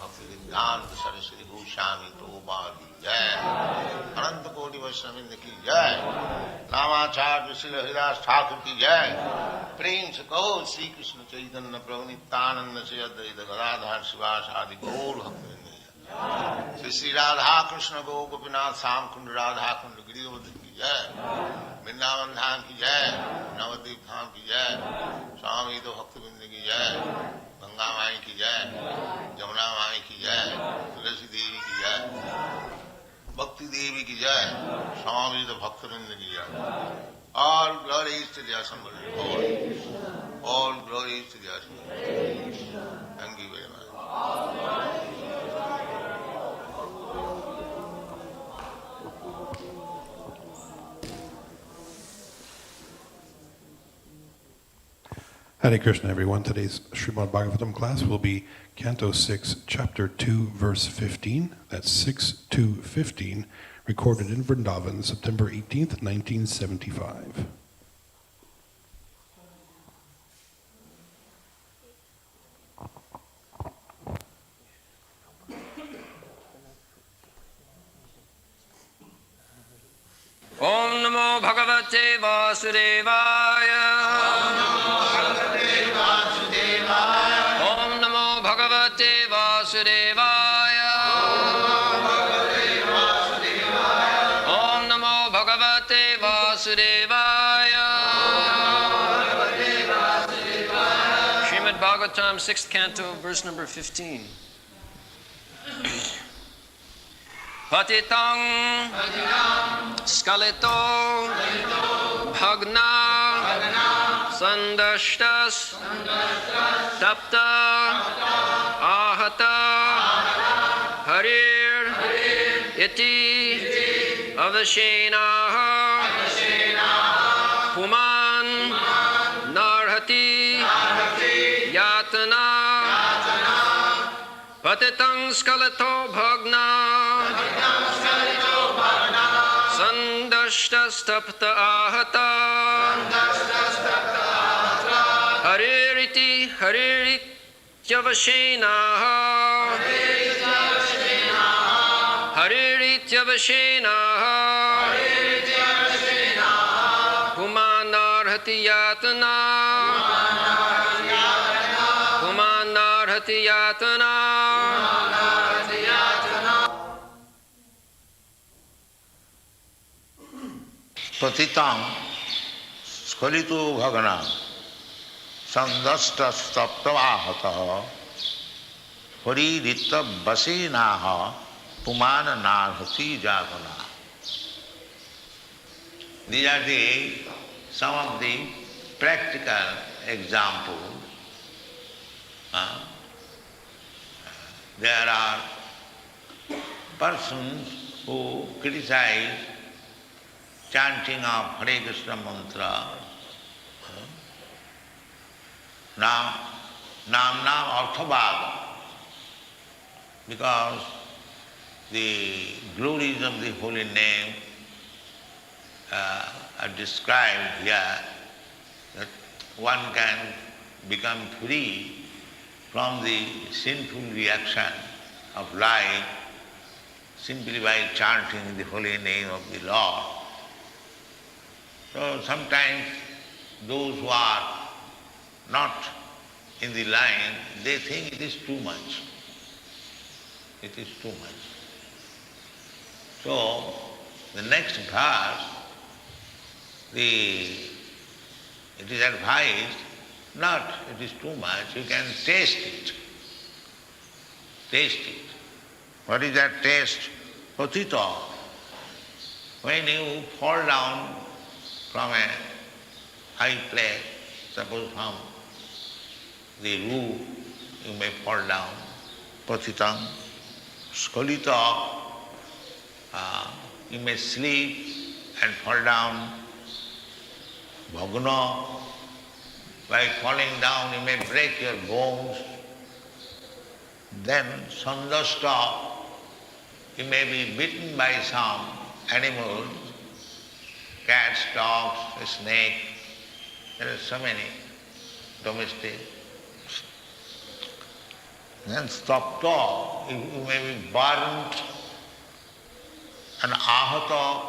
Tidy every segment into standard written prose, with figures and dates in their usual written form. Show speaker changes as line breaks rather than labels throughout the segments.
Bhaktivedanta Saraswati Goswami Prabhupada ki jai, Ananta Koti Vaishnavrinda ki jai, Namacharya Srila Haridas Thakur ki jai, Prem se kaho Sri Krishna Chaitanya Prabhu Nityananda Sri Advaita Gadadhar Sivas Adi Gaur Bhaktivedanta Sri Sri Radha Krishna Go Gopinath Sam Kund Radha Kund Giridhar ki jai, Vrindavan Dham ki jai, Navadvip Dham ki jai, Swami Bhaktivedanta ki jai, Ganga माई की जय, जमुना माई की जय, तुलसी देवी की जय, भक्ति देवी की जय, स्वामी तो भक्तवृंद की जय. All glories to the assembled Lord. All glories to the assembled Lord. Thank you very much.
Hare Krishna, everyone. Today's Srimad Bhagavatam class will be Canto 6, Chapter 2, Verse 15. That's 6-15, recorded in Vrindavan, September 18th, 1975.
Om Namo Bhagavate Bhagavate Vasudevaya. Om Namo Bhagavate Vasudevaya. Om Namo Bhagavate Vasudevaya. Srimad Bhagavatam, 6th canto, verse number 15. Patitang Skalito Bhagna Sandashtas Tapta Ahata Harir Iti Avashena Puman Narhati Yatana Patitang Skalito Bhagna Sandashtastapta ahata Haririti Harirityavashena Harirityavashena Pumanarhati yatana Pumanarhati yatana.
Patitang Skalito Bhagana Sandasta Staptavahata Haririta Vasenaha Pumana Narhati Jatana. These are some of the practical examples. There are persons who criticize chanting of Hare Krishna mantra, Nam Arthabhava, because the glories of the holy name are described here, that one can become free from the sinful reaction of life simply by chanting the holy name of the Lord. So sometimes those who are not in the line, they think it is too much. It is too much. So the next verse, it is advised, not it is too much, you can taste it. Taste it. What is that taste? Patita. When you fall down from a high place, suppose from the roof, you may fall down. Patitang, skalita, you may sleep and fall down. Bhagna, by falling down you may break your bones. Then sandasta, you may be bitten by some animal, cats, dogs, a snake. There are so many domestic. Then stapta, you may be burnt, and ahata,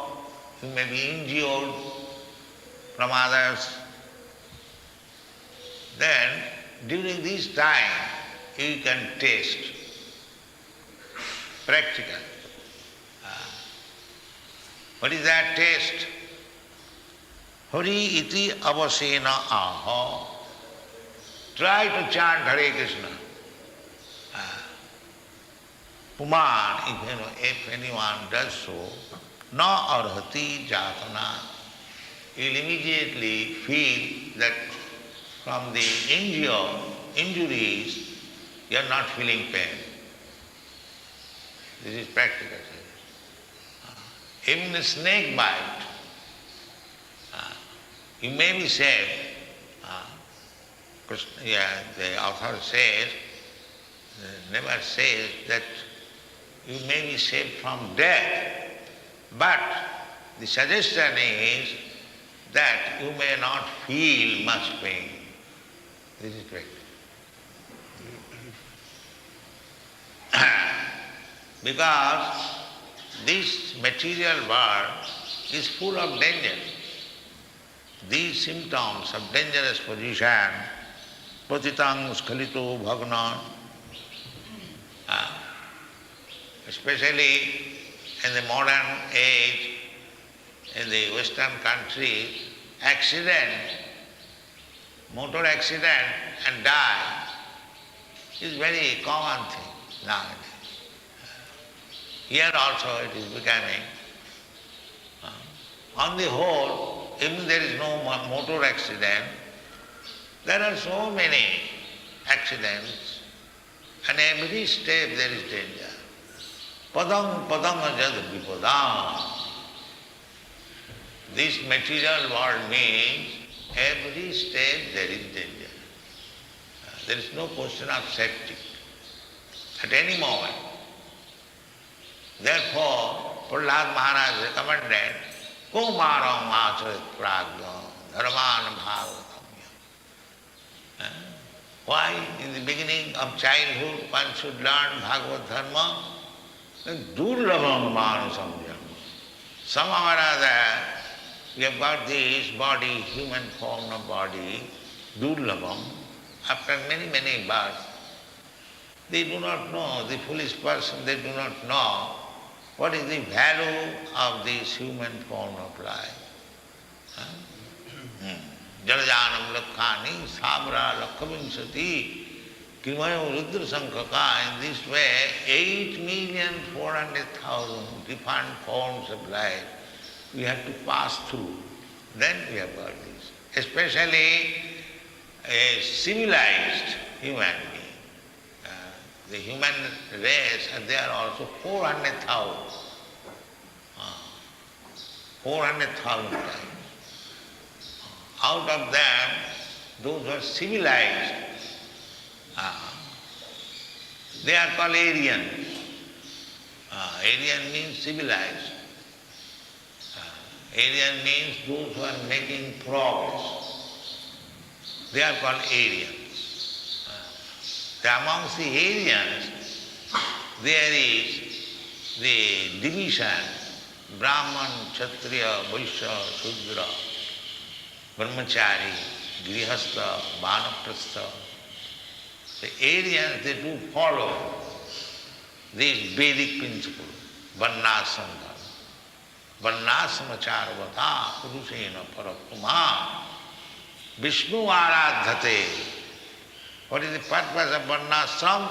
you may be injured from others. Then during this time you can taste practical. What is that taste? Hari iti avasena aha. Try to chant Hare Krishna. Puman, if anyone does so, na arhati jatana, you will immediately feel that from the injuries, you are not feeling pain. This is practical. Even a snake bite, you may be saved. The author says, never says that you may be saved from death, but the suggestion is that you may not feel much pain. This is correct. Because this material world is full of danger. these symptoms of dangerous position, patitang skhalito bhagna, especially in the modern age, in the Western country, accident, motor accident and die is very common thing nowadays. Here also it is becoming. On the whole, if there is no motor accident, there are so many accidents, and every step there is danger. Padam padam ajad vipadam. This material world means every step there is danger. There is no question of safety at any moment. Therefore, Prahlad Maharaj recommended Kumaram acharit prajna dharman bhagatamya. Why in the beginning of childhood one should learn Bhagavad Dharma? Durlabam manasamjam. Somehow or other we have got this body, human form of body, durlabam, after many, many births. They do not know, the foolish person, they do not know what is the value of this human form of life. Jalajanam lakhani, sabra lakhavinsati, Kimayo Rudra Sankhaka. In this way, 8,400,000 different forms of life we have to pass through. Then we have got this. Especially a civilized human being. The human race, they are also 400,000. 400,000 times. Out of them, those who are civilized, they are called Aryans. Aryan means civilized. Aryan means those who are making progress. They are called Aryans. Amongst the Aryans, there is the division, Brahman, Kshatriya, Vaishya, Shudra, Brahmachari, Grihastha, Vanaprastha. The Aryans, they do follow this Vedic principle, Varnasana. Varnasamacharvata Purushena Parakrama Vishnu Aradhate. What is the purpose of Varnasam?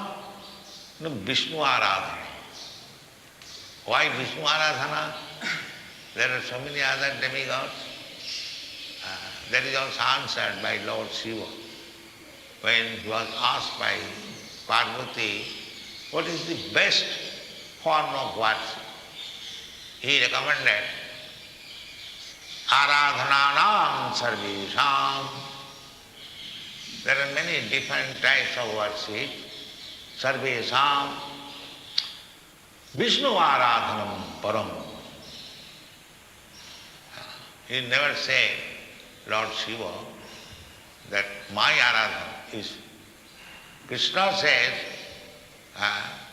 No, Vishnu Aradhana. Why Vishnu Aradhana? There are so many other demigods. That is also answered by Lord Shiva. When he was asked by Parvati, what is the best form of worship? He recommended Aradhananam Sarvesham. There are many different types of worship. Sarvesham. Vishnu Aradhanam Param. He never said, Lord Shiva, that my Aradhana is. Krishna says,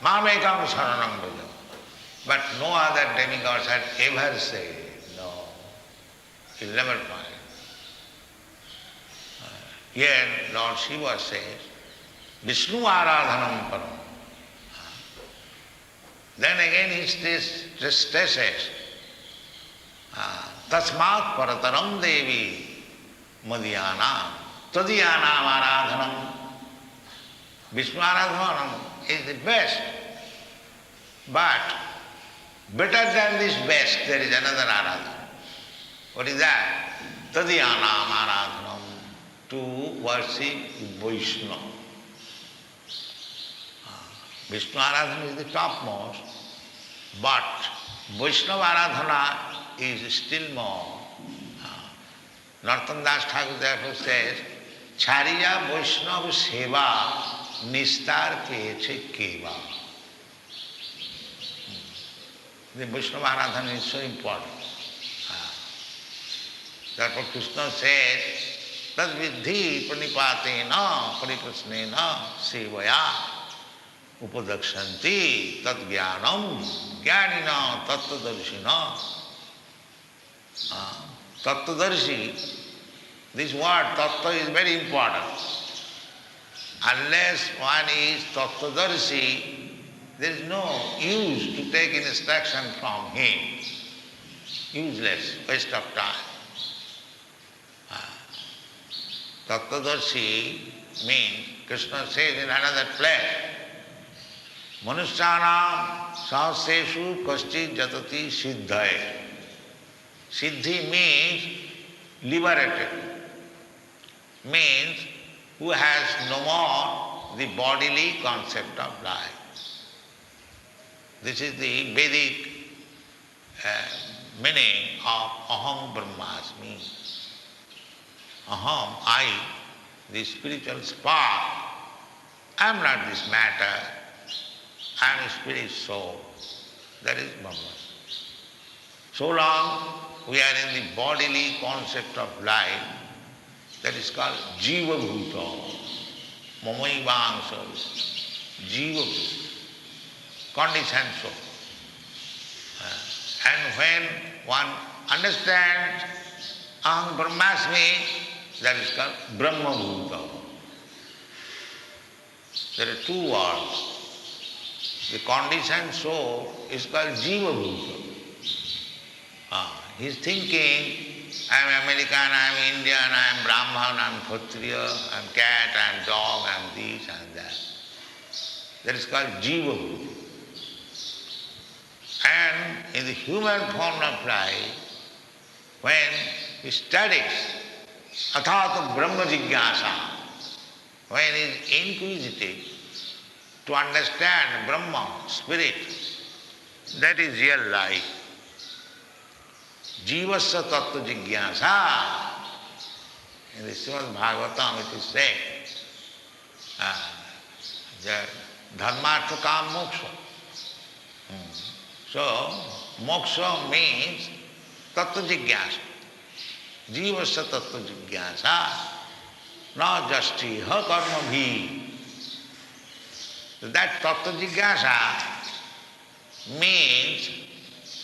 Mamekam Saranam Bhaja. But no other demigods had ever said, no. You'll never find. Here Lord Shiva says, Vishnu Aradhanam Param. Then again he stresses, Tasmat Parataram Devi Madhyana Tadhyanam Aradhanam. Vishnu Aradhanam is the best. But better than this best, there is another Aradhana. What is that? Tadhyanam Aradhanam, to worship Vaishnava. Vishnu Aradhana is the topmost, but Vaishnava Aradhana is still more. Narottam Das Thakur therefore says, Chariya Vaishnava Seva Nistar Peche Keva. The Vaishnava Aradhana is so important. Therefore Krishna says, Tad vidhi pranipatena pariprasnena sevaya upadakshanti tad jnanam jnanina tattvadarshina. Tattvadarshi This word tattva is very important. Unless one is tattvadarshi, there is no use to take instruction from him. Useless, waste of time. Tattvadarshi means, Krishna says in another place, Manusyanam sahasreshu kaschit jatati siddhaye. Siddhi means liberated, means who has no more the bodily concept of life. This is the Vedic meaning of aham brahmasmi. Aham, I, the spiritual spark, I am not this matter, I am a spirit soul. That is Brahma. So long we are in the bodily concept of life, that is called jiva bhuta, mamaivangsha, jiva bhuta, conditioned soul. And when one understands aham brahmasmi, that is called brahma bhuta. There are two words. The conditioned soul is called jiva bhuta. He is thinking, I am American, I am Indian, I am Brahman, I am Kshatriya, I am cat, I am dog, I am this and that. That is called jiva bhuta. And in the human form of life, when he studies athata brahma jigyasa, when he is inquisitive to understand Brahma, spirit, that is real life. Jivasya tattva jigyasa. In the Srimad Bhagavatam it is said, dharmartha kam moksha. So, moksha means tattva jigyasa. Jivasya tattva jigyasa. Na jasti ha karma bhi. That tattva jigyasa means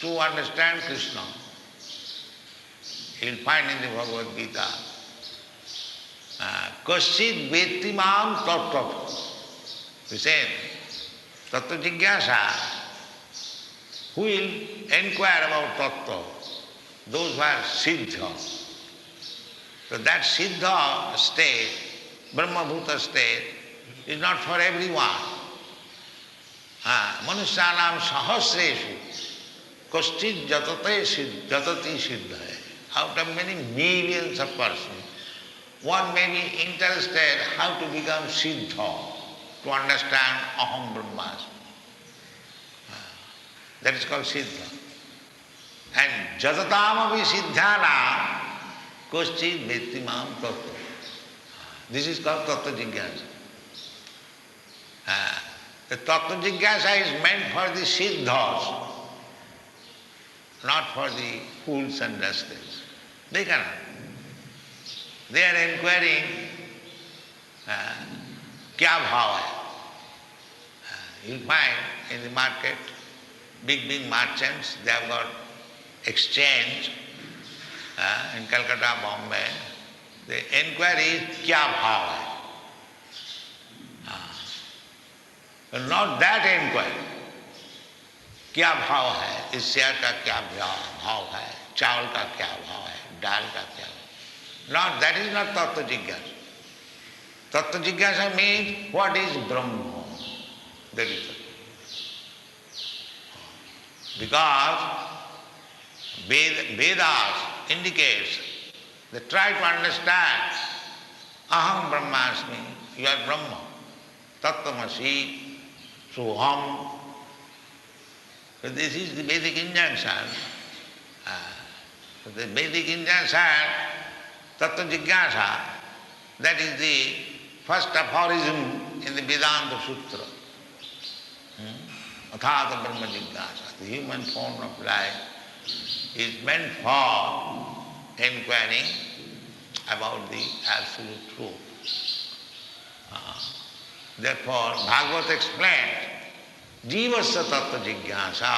to understand Krishna. You will find in the Bhagavad Gita, Kaschit vetti mam tattva. He said, tattva jigyasa, who will inquire about tattva? Those who are siddha. So that siddha state, brahma-bhuta state, is not for everyone. Manusyanam sahasreshu kaschit jatati siddhaye. Out of many millions of persons, one may be interested how to become siddha, to understand aham brahmasmi. That is called siddha. And jatatam api siddhanam kaschit vetti mam tattva. This is called tattva jigyasa. The tattva jigyasa is meant for the siddhas, not for the fools and rascals. They cannot. They are inquiring, kya bhav hai? You find in the market, big merchants, they have got exchange in Calcutta, Bombay. The inquiry is kya bhav hai? Not that inquiry. क्या भाव है, इस share का क्या भाव है, चावल का क्या भाव है, दाल का क्या भाव. Not that is not tattva jigyasa. Tattva jigyasa means what is Brahma. That is it. Because Vedas indicates they try to understand aham brahmasmi, you are Brahma, tattvamasi, soham. So this is the Vedic injunction. The Vedic injunction, tattva jigyasa, that is the first aphorism in the Vedanta Sutra. Athata brahma jigyasa. The human form of life is meant for inquiring about the absolute truth. Therefore, Bhagavad explained, Jivasya tattva jigyasa.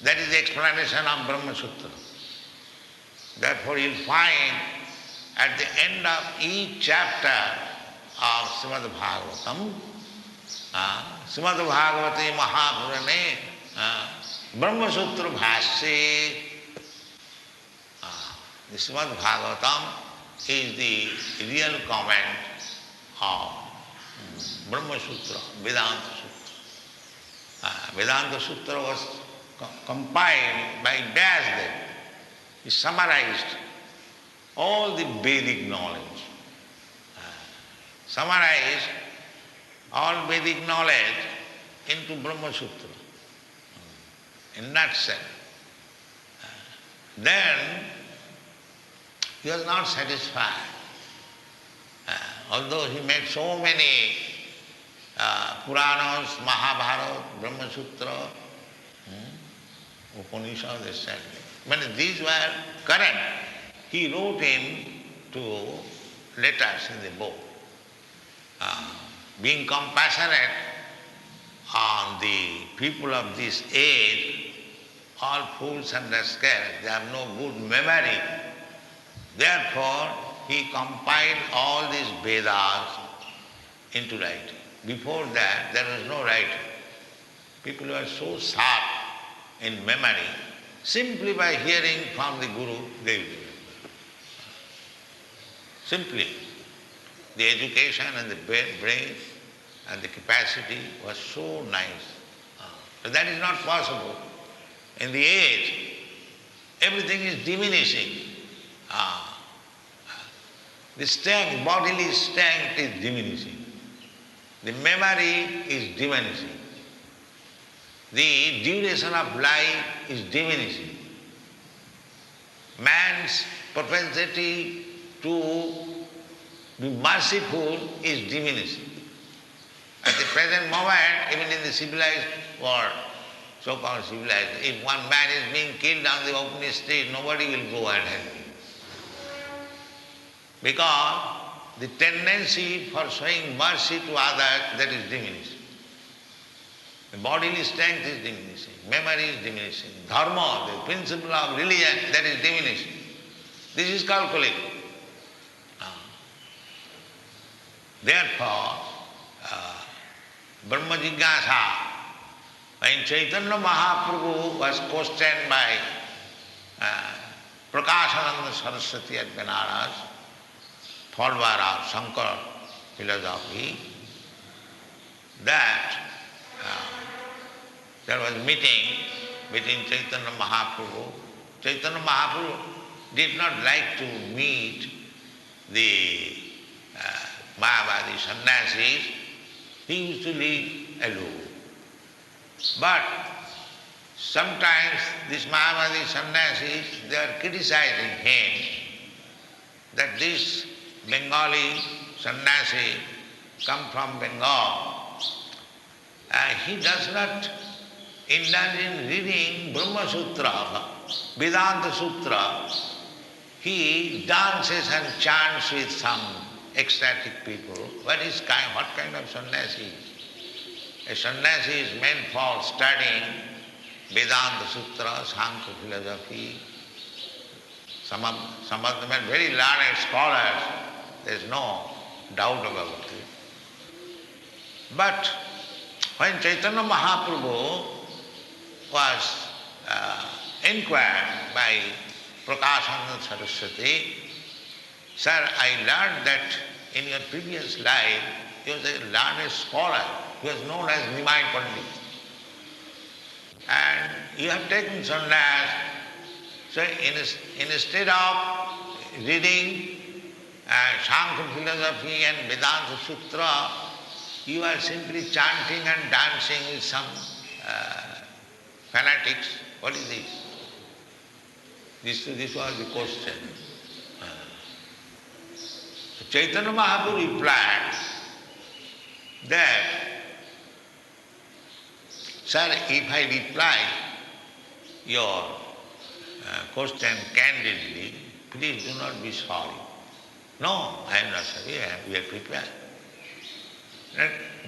That is the explanation of Brahma Sutra. Therefore, you find at the end of each chapter of Srimad Bhagavatam, Srimad Bhagavate Mahapurane, Brahma Sutra Bhashya, the Srimad Bhagavatam is the real comment of Brahma Sutra, Vedanta Sutra. Vedanta Sutra was compiled by Vyasdev. He summarized all the Vedic knowledge. Summarized all Vedic knowledge into Brahma Sutra. In nutshell. Then he was not satisfied. Although he made so many Puranas, Mahabharata, Brahma Sutra, Upanishads, etc. But these were current. He wrote into letters in the book. Being compassionate on the people of this age, all fools and rascals, they have no good memory. Therefore, he compiled all these Vedas into writing. Before that, there was no writing. People were so sharp in memory, simply by hearing from the Guru, they will remember. Simply. The education and the brain and the capacity was so nice. But that is not possible. In the age, everything is diminishing. The strength, bodily strength is diminishing. The memory is diminishing. The duration of life is diminishing. Man's propensity to be merciful is diminishing. At the present moment, even in the civilized world, so-called civilized, if one man is being killed on the open street, nobody will go and help him. Because the tendency for showing mercy to others, that is diminishing. The bodily strength is diminishing, memory is diminishing, dharma, the principle of religion, that is diminishing. This is calculated. Therefore, Brahma Jigyasa, when Chaitanya Mahaprabhu was questioned by Prakashananda Saraswati at Benares, follower of Shankara philosophy, that there was a meeting between Chaitanya Mahaprabhu. Chaitanya Mahaprabhu did not like to meet the Mayavadi sannyasis. He used to live alone. But sometimes these Mayavadi sannyasis, they are criticizing him that this Bengali sannyasi come from Bengal. He does not indulge in reading Brahma Sutra, Vedanta Sutra. He dances and chants with some ecstatic people. What kind of sannyasi? A sannyasi is meant for studying Vedanta Sutra, Sankhya philosophy. Some of them are very learned scholars. There is no doubt about it. But when Chaitanya Mahaprabhu was inquired by Prakashananda Saraswati, "Sir, I learned that in your previous life you was a learned scholar, you was known as Nimai Pandit. And you have taken sannyas, so instead of reading Sankhya philosophy and Vedanta Sutra, you are simply chanting and dancing with some fanatics. What is this? This was the question. Chaitanya Mahaprabhu replied that, "Sir, if I reply your question candidly, please do not be sorry." "No, I am not sorry, we are prepared.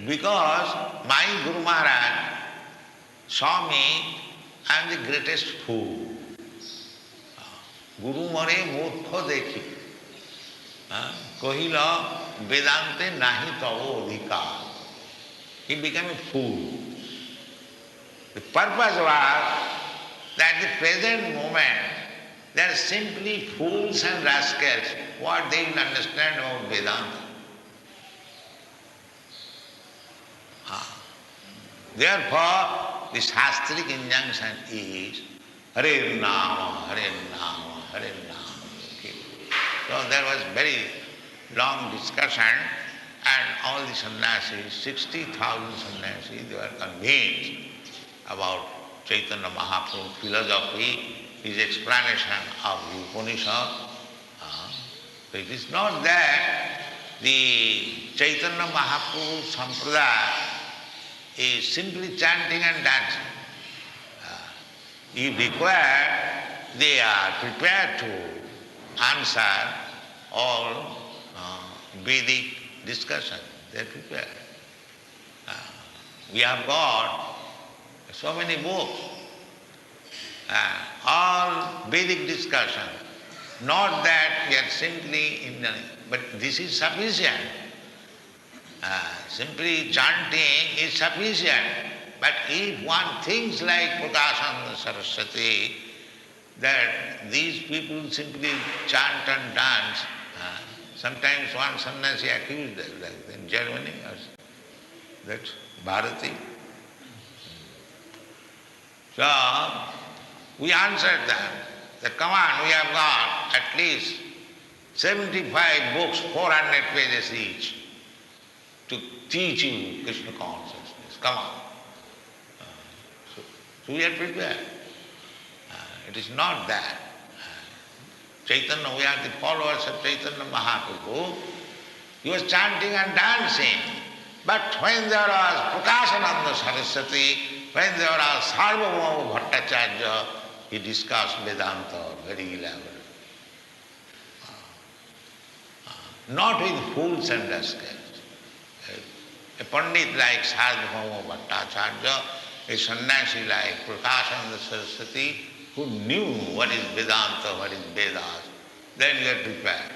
Because my Guru Maharaj saw me, I am the greatest fool. Guru Mare Murkho Dekhi. Kohila Vedante nahi tavo adhikar. He became a fool. The purpose was that the present moment they are simply fools and rascals. What they will understand about Vedanta? Therefore, the Shastric injunction is Hare Nama, Hare Nama, Hare Nama. So there was very long discussion and all the sannyasis, 60,000 sannyasis, they were convinced about Chaitanya Mahaprabhu's philosophy, his explanation of the Upanishad. So it is not that the Chaitanya Mahaprabhu Sampradaya is simply chanting and dancing. If required, they are prepared to answer all Vedic discussion. They are prepared. We have got so many books, all Vedic discussion. Not that we are simply in, but this is sufficient. Simply chanting is sufficient. But if one thinks like Prakashananda Saraswati, that these people simply chant and dance, sometimes one sannyasi accused them, like in Germany, that Bharati. So, we answered them, that come on, we have got at least 75 books, 400 pages each, to teach you Krishna consciousness. Come on. So we are prepared. It is not that. Chaitanya, we are the followers of Chaitanya Mahaprabhu. He was chanting and dancing. But when there was Prakashananda Saraswati, when there was Sarvabhauma Bhattacharya, he discussed Vedanta very elaborately. Not with fools and rascals. A pandit like Sarvabhauma Bhattacharya, a sannyasi like Prakashananda Saraswati, who knew what is Vedanta, what is Vedas, then we are prepared.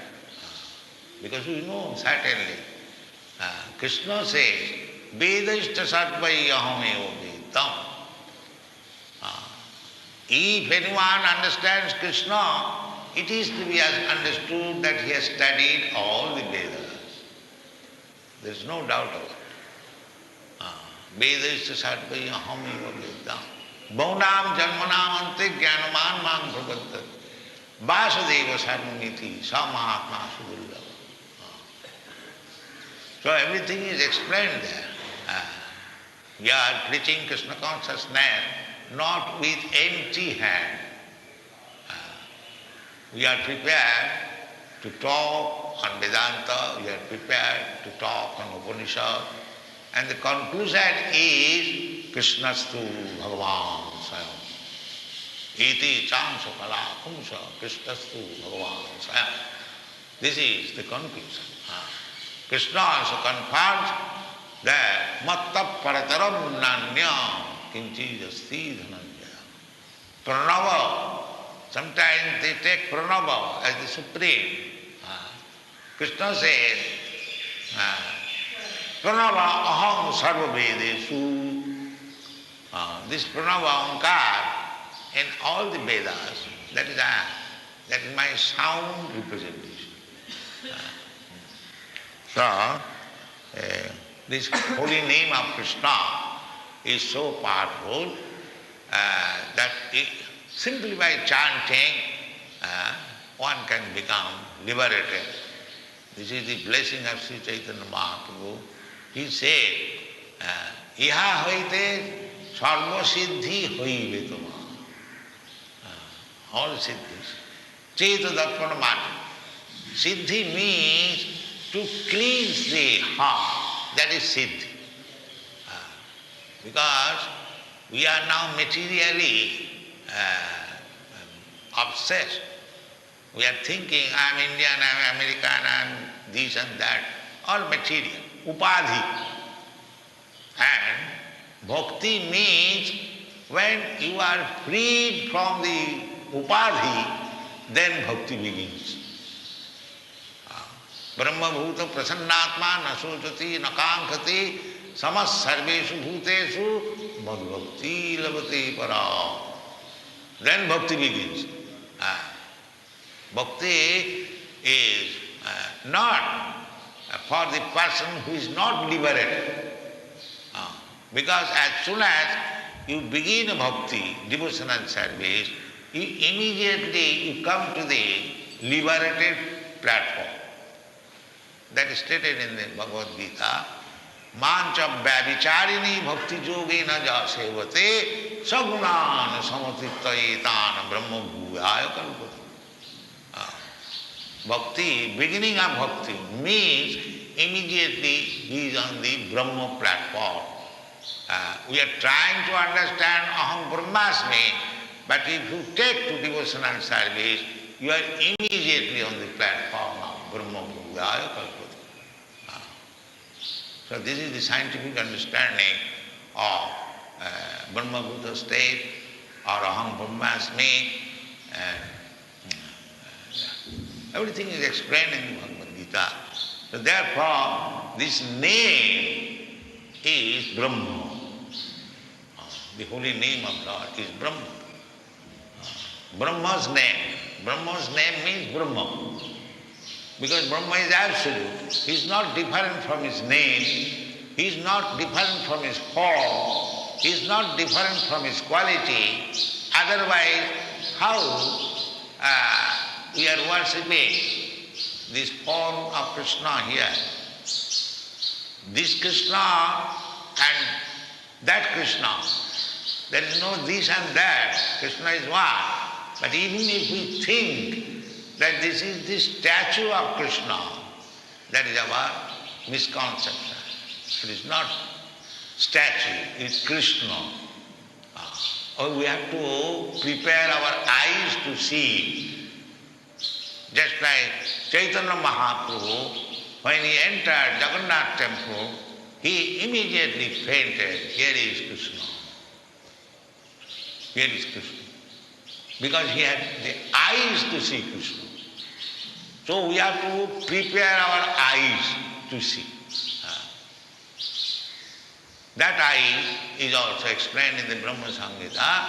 Because we know certainly, Krishna says, Vedashta sarvai ahameva vedam. If anyone understands Krishna, it is to be understood that he has studied all the Vedas. There is no doubt about it. Vedashta sarvai ahameva vedam. Bhaunam janmanam ante jnanaman mam prabhaddhat. Vasudeva sarvamiti samahatma sudurlava. So everything is explained there. We are preaching Krishna consciousness not with empty hand. We are prepared to talk on Vedanta, we are prepared to talk on Upanishad, and the conclusion is Krishnastu Bhagavan Sayam. Iti chamsa kala kumsa Krishnastu Bhagavan Sayam. This is the conclusion. Krishna also confirms that matta parataram nanya kinchi jasti dhananjaya. Pranava, sometimes they take Pranava as the supreme. Krishna says, Pranava aham sarva vedesu. This Pranava Ankar in all the Vedas, that is I. That is my sound representation. So, this holy name of Krishna is so powerful that simply by chanting one can become liberated. This is the blessing of Sri Chaitanya Mahaprabhu. He said, Iha hoite sarva siddhi hoive tuma. All siddhis. Cheta darpana mati. Siddhi means to cleanse the heart. That is siddhi. Because we are now materially obsessed. We are thinking, I am Indian, I am American, I am this and that. All material. Upadhi. And bhakti means when you are freed from the upadhi, then bhakti begins. Brahma bhuta prasannatma na sochati na kankati samas sarveshu bhuteshu madhvakti lavati para. Then bhakti begins. Bhakti is not for the person who is not liberated. Because as soon as you begin a bhakti, devotional service, you immediately come to the liberated platform. That is stated in the Bhagavad Gita. Mancha vyavicharini bhakti yogena ja sevate sagunan samatitayetana brahma bhuvaya kalpata. Bhakti, beginning of bhakti means immediately he is on the Brahma platform. We are trying to understand aham brahmasmi, but if you take to devotional service, you are immediately on the platform of Brahma bhuvaya kalpata. So this is the scientific understanding of Brahma bhuta state or aham brahmasmi. Everything is explained in the Bhagavad Gita. So therefore, this name is Brahma. The holy name of Lord is Brahma. Brahma's name means Brahma. Because Brahma is absolute. He is not different from his name. He is not different from his form. He is not different from his quality. Otherwise, how we are worshipping this form of Krishna here? This Krishna and that Krishna. There is no this and that. Krishna is one. But even if we think that this is the statue of Krishna, that is our misconception. It is not statue, it is Krishna. Or we have to prepare our eyes to see. Just like Chaitanya Mahaprabhu, when he entered Jagannath temple, he immediately fainted, here is Krishna. Here is Krishna. Because he had the eyes to see Krishna. So we have to prepare our eyes to see. That eye is also explained in the Brahma Samhita.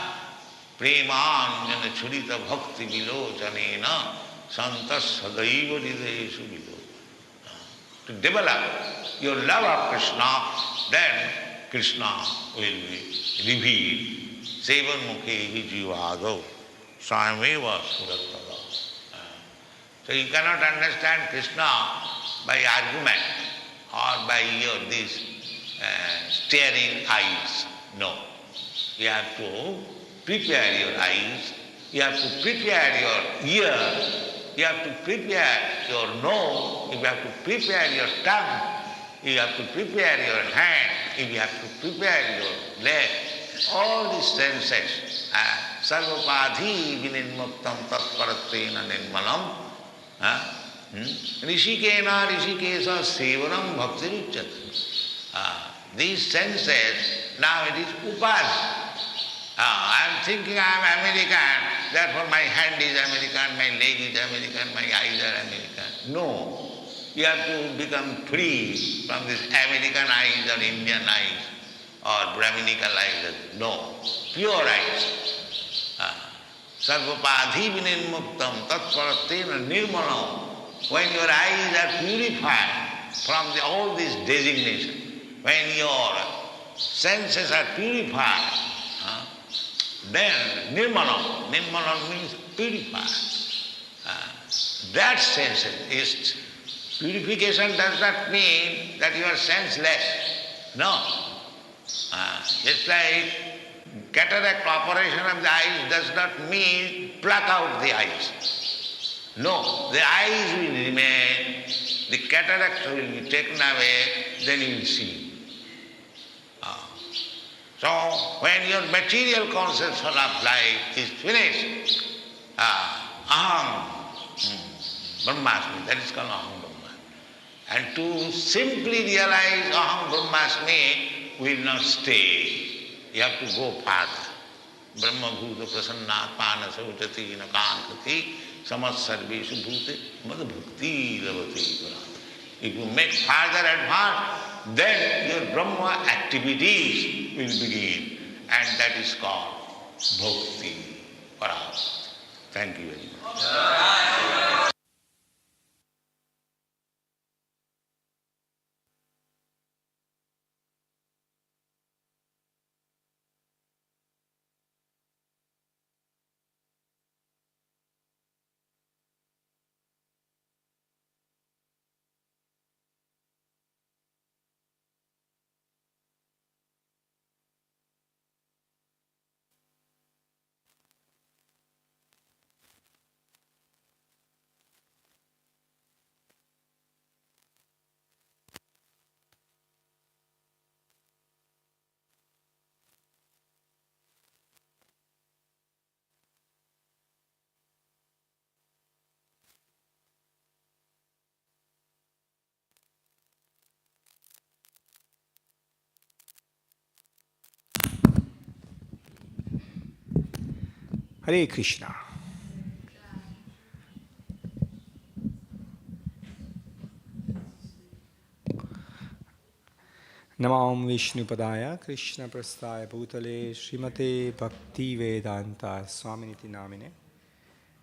Premanjana churita bhakti vilochanena santas sadaiva hridayeshu vilochanena. To develop your love of Krishna, then Krishna will be revealed. Sevan mukhe jivado sameva surattada. So you cannot understand Krishna by argument or by your this staring eyes. No. You have to prepare your eyes, you have to prepare your ear, you have to prepare your nose, you have to prepare your tongue, you have to prepare your hand, you have to prepare your leg. All these senses. Sarvapadhi vininmuktam tatparatena nirmalam. Rishikena rishikesa sevanam bhaktiruchyate. These senses, now it is upadhi. I am thinking I am American, therefore my hand is American, my leg is American, my eyes are American. No. You have to become free from this American eyes or Indian eyes or Brahminical eyes. No. Pure eyes. Sarvapadhi vinirmuktam tatparatena nirmalam. When your eyes are purified from all these designations, when your senses are purified, then nirmalam means purified. That sense is purification does not mean that you are senseless. No. Just like cataract operation of the eyes does not mean pluck out the eyes. No, the eyes will remain, the cataracts will be taken away, then you will see. So when your material conception of life is finished, aham brahmasmi, that is called aham brahmasmi. And to simply realize aham brahmasmi will not stay. You have to go farther. Brahma bhuta prasannatmana sauchati nakankati samas sarveshu bhute mad bhakti lavati. If you make further advance, then your Brahma activities will begin. And that is called bhakti. Paras. Thank you very much.
Hare Krishna. Namam Vishnupadaya Krishna Prasthaya Bhutale Srimate Bhaktivedanta Swaminiti Namine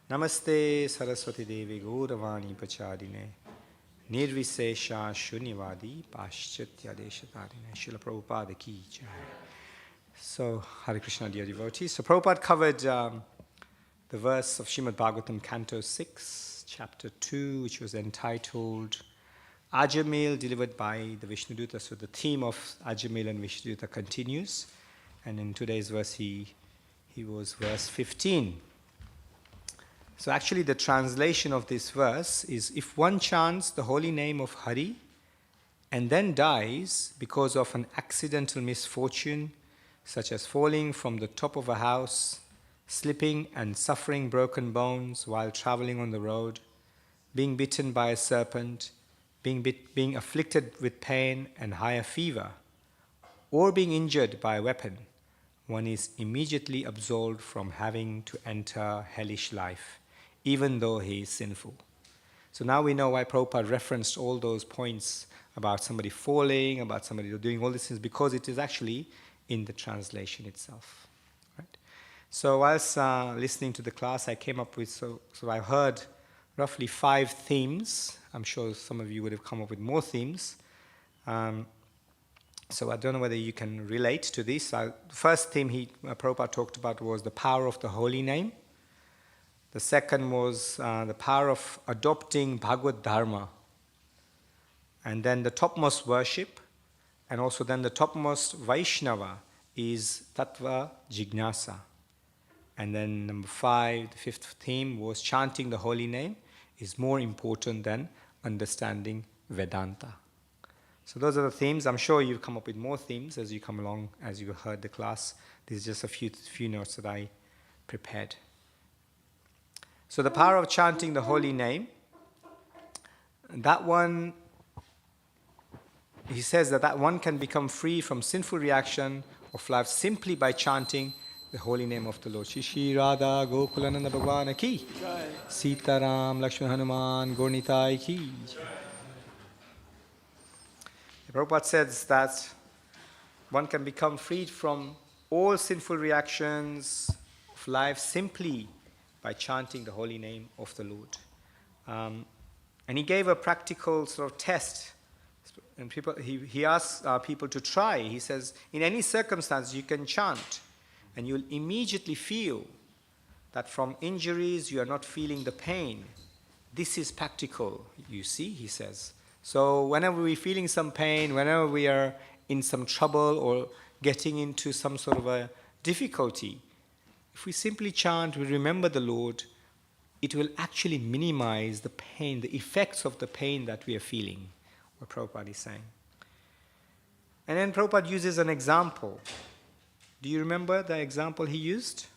Namaste Saraswati Devi Gauravani Pachadine Nirvisesha Shunyavadi Paschatya Deshatarine Srila Prabhupada Ki Jai. So, Hare Krishna, dear devotees. So Prabhupada covered the verse of Srimad Bhagavatam, Canto 6, Chapter 2, which was entitled Ajamil, delivered by the Vishnuduta. So the theme of Ajamil and Vishnuduta continues. And in today's verse, he was verse 15. So actually the translation of this verse is, if one chants the holy name of Hari and then dies because of an accidental misfortune, such as falling from the top of a house, slipping and suffering broken bones while traveling on the road, being bitten by a serpent, being afflicted with pain and higher fever, or being injured by a weapon, one is immediately absolved from having to enter hellish life, even though he is sinful. So now we know why Prabhupada referenced all those points about somebody falling, about somebody doing all these things, because it is actually in the translation itself. Right? So whilst listening to the class, I came up with, so I heard roughly 5 themes. I'm sure some of you would have come up with more themes. So I don't know whether you can relate to this. The first theme Prabhupada talked about was the power of the holy name. The second was the power of adopting Bhagavad Dharma. And then the topmost worship, and also then the topmost Vaishnava is Tattva Jignasa. And then number 5, the 5th theme was chanting the holy name is more important than understanding Vedanta. So those are the themes. I'm sure you've come up with more themes as you come along, as you heard the class. These are just a few notes that I prepared. So the power of chanting the holy name, that one, he says that one can become free from sinful reaction of life simply by chanting the holy name of the Lord. Shri Radha Gokulananda Bhagwana ki, Sita Ram Lakshman Hanuman Gornitai ki. Prabhupada says that one can become freed from all sinful reactions of life simply by chanting the holy name of the Lord. And he gave a practical sort of test. And he asks people to try. He says, in any circumstance you can chant, and you'll immediately feel that from injuries you are not feeling the pain. This is practical, you see, he says. So whenever we're feeling some pain, whenever we are in some trouble or getting into some sort of a difficulty, if we simply chant, we remember the Lord, it will actually minimize the pain, the effects of the pain that we are feeling, what Prabhupada is saying. And then Prabhupada uses an example. Do you remember the example he used?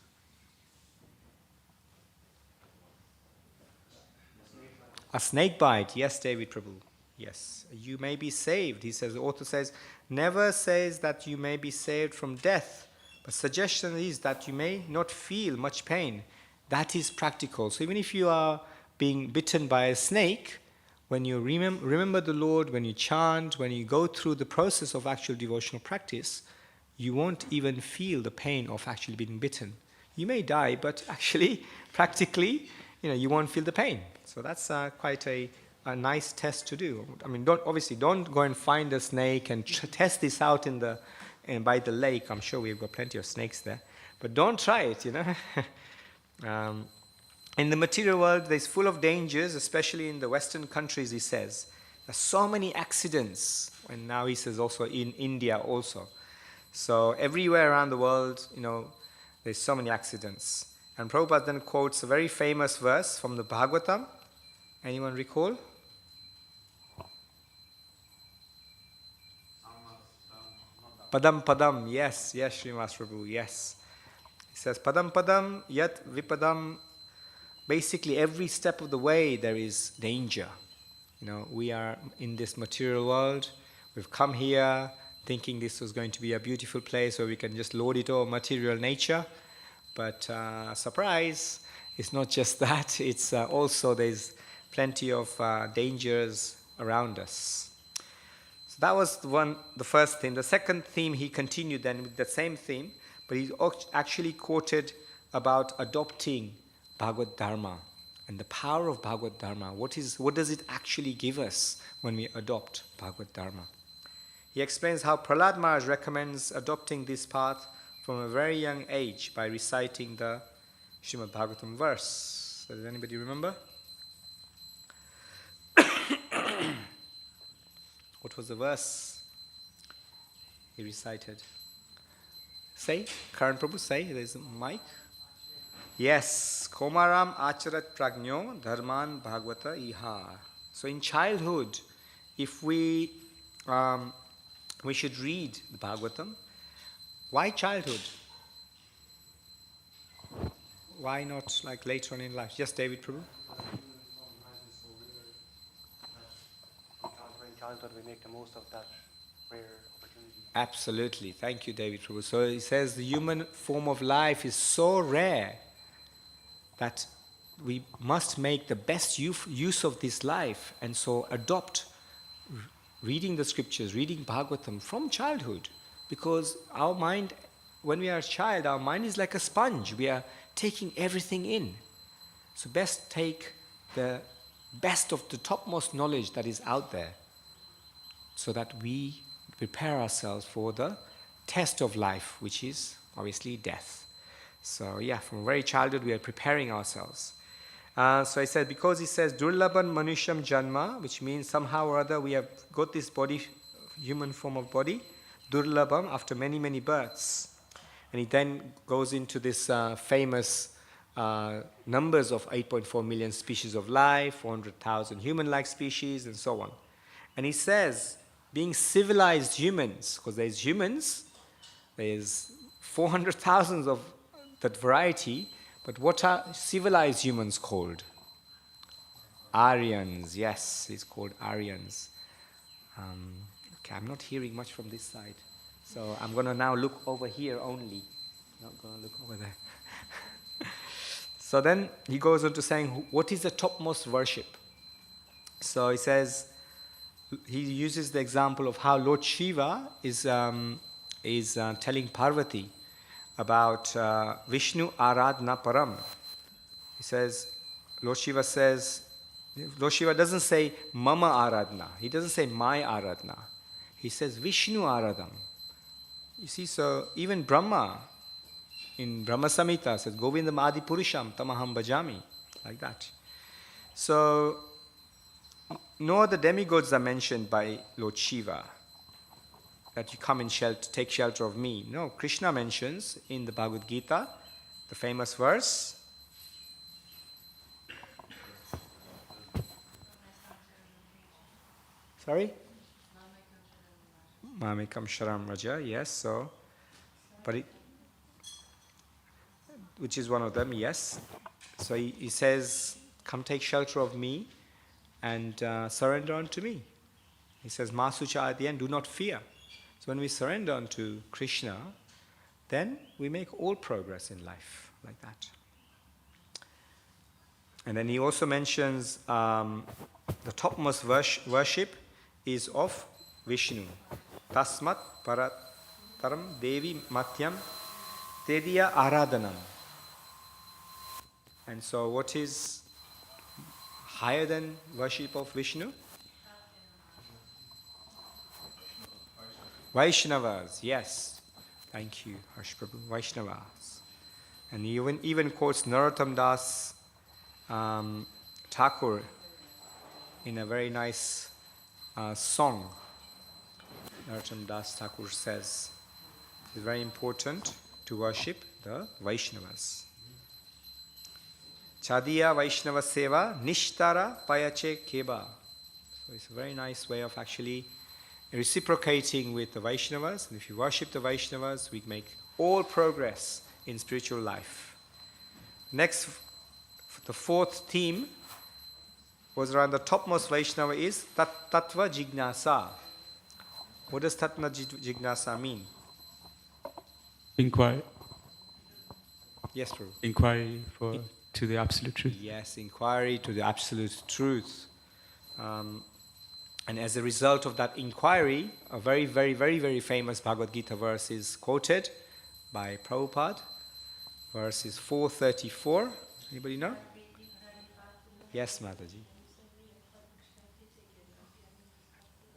A snake bite. Yes, David Prabhu. Yes. You may be saved. He says, the author says, never says that you may be saved from death, but suggestion is that you may not feel much pain. That is practical. So even if you are being bitten by a snake, when you remember the Lord, when you chant, when you go through the process of actual devotional practice, you won't even feel the pain of actually being bitten. You may die, but actually, practically, you won't feel the pain. So that's quite a nice test to do. I mean, don't go and find a snake and test this out by the lake. I'm sure we've got plenty of snakes there, but don't try it. In the material world, there's full of dangers, especially in the Western countries. He says there's so many accidents, and now he says also in India also. So everywhere around the world, there's so many accidents. And Prabhupada then quotes a very famous verse from the Bhagavatam. Anyone recall? Padam padam, yes, Srimad Prabhu, yes. He says, padam padam yat vipadam. Basically, every step of the way there is danger. We are in this material world. We've come here thinking this was going to be a beautiful place where we can just lord it over material nature. But surprise, it's not just that. It's also there's plenty of dangers around us. So that was the first theme. The second theme, he continued then with the same theme, but he actually quoted about adopting Bhagavad Dharma and the power of Bhagavad Dharma. What does it actually give us when we adopt Bhagavad Dharma? He explains how Prahlad Maharaj recommends adopting this path from a very young age by reciting the Srimad Bhagavatam verse. So does anybody remember? What was the verse he recited? Say, Karan Prabhu, say, there's a mic. Yes, Komaram Acharat Pragno Dharman Bhagavata Iha. So in childhood, if we should read the Bhagavatam. Why childhood? Why not like later on in life? Yes, David Prabhu?
In childhood, we make the most of that rare opportunity.
Absolutely. Thank you, David Prabhu. So he says the human form of life is so rare that we must make the best use of this life, and so adopt reading the scriptures, reading Bhagavatam from childhood, because our mind, when we are a child, our mind is like a sponge. We are taking everything in. So best take the best of the topmost knowledge that is out there, so that we prepare ourselves for the test of life, which is obviously death. So from very childhood we are preparing ourselves. So I said, because he says Durlaban Manusham Janma, which means somehow or other we have got this body, human form of body, Durlabam, after many, many births. And he then goes into this famous numbers of 8.4 million species of life, 400,000 human-like species, and so on. And he says, being civilized humans, because there's humans, there's 400,000 of that variety, but what are civilized humans called? Aryans, yes, it's called Aryans. Okay, I'm not hearing much from this side, so I'm going to now look over here only, not going to look over there. So then he goes on to saying, what is the topmost worship? So he says, he uses the example of how Lord Shiva is telling Parvati about Vishnu Aradhana Param. He says, Lord Shiva doesn't say Mama Aradhana. He doesn't say my Aradhana. He says Vishnu Aradham. You see, so even Brahma, in Brahma Samhita, says Govindam Adi Purusham Tamaham Bhajami, like that. So, no other demigods are mentioned by Lord Shiva, that you come and take shelter of me. No, Krishna mentions in the Bhagavad Gita, the famous verse. Sorry? Mamekam Sharam Raja, yes, so, which is one of them, yes. So he says, come take shelter of me and surrender unto me. He says, Masucha at the end, do not fear. So when we surrender unto Krishna, then we make all progress in life, like that. And then he also mentions the topmost worship is of Vishnu. Tasmat parataram devi matyam tediya aradhanam. And so what is higher than worship of Vishnu? Vaishnavas, yes. Thank you, Harsh Prabhu. Vaishnavas. And he even quotes Narottam Das Thakur in a very nice song. Narottam Das Thakur says it's very important to worship the Vaishnavas. Chadiya Vaishnava Seva Nishtara Payache Keba. So it's a very nice way of actually reciprocating with the Vaishnavas. And if you worship the Vaishnavas, we make all progress in spiritual life. Next, the fourth theme was around the topmost Vaishnava is Tattva Jignasa. What does Tattva Jignasa mean?
Inquiry.
Yes, Prabhu.
Inquiry to the absolute truth.
Yes, inquiry to the absolute truth. And as a result of that inquiry, a very, very, very, very famous Bhagavad Gita verse is quoted by Prabhupada. Verse is 434. Anybody know? Yes, Mataji.